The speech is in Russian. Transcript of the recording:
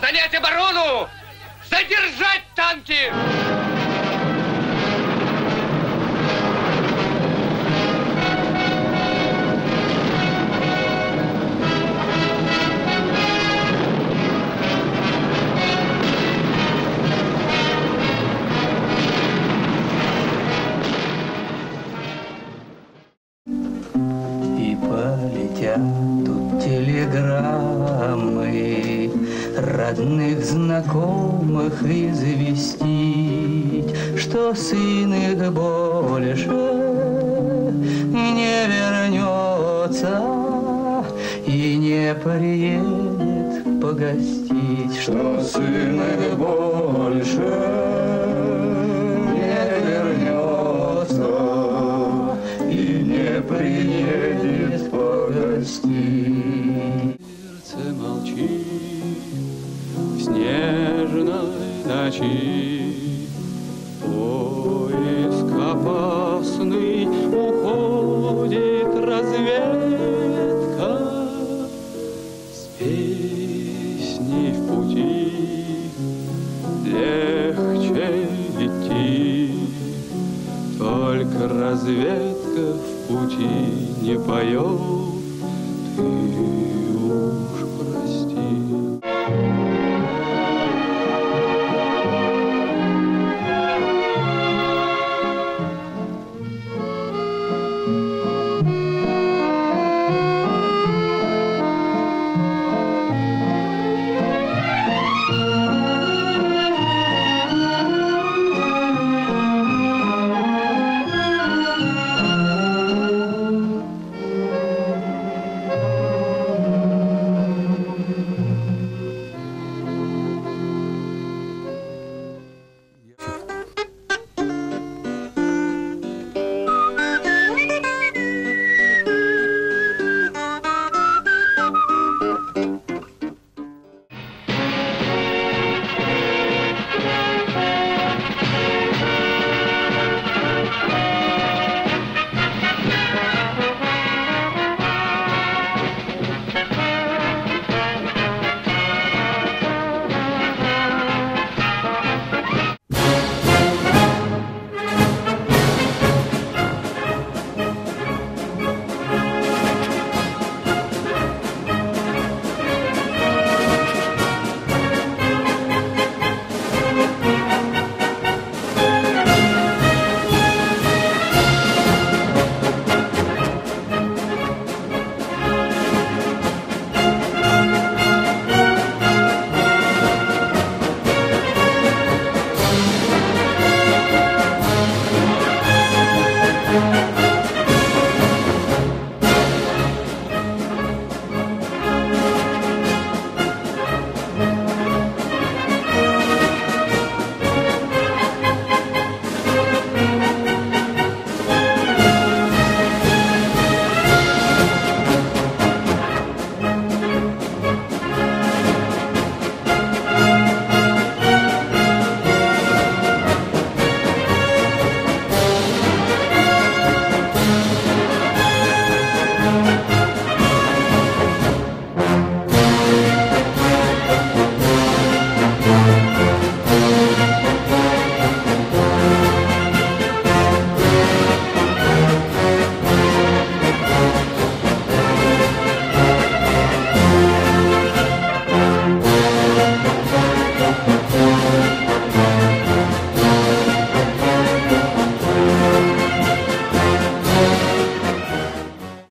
Занять оборону! Задержать танки! И полетят тут телеграммы родных, знакомых известить, что сын их больше не вернется и не приедет погостить, что сын их больше не вернется и не приедет погостить. Сердце молчит в снежной ночи, поиск опасный, уходит разведка с песней в пути. Легче идти, только разведка в пути не поет. Ты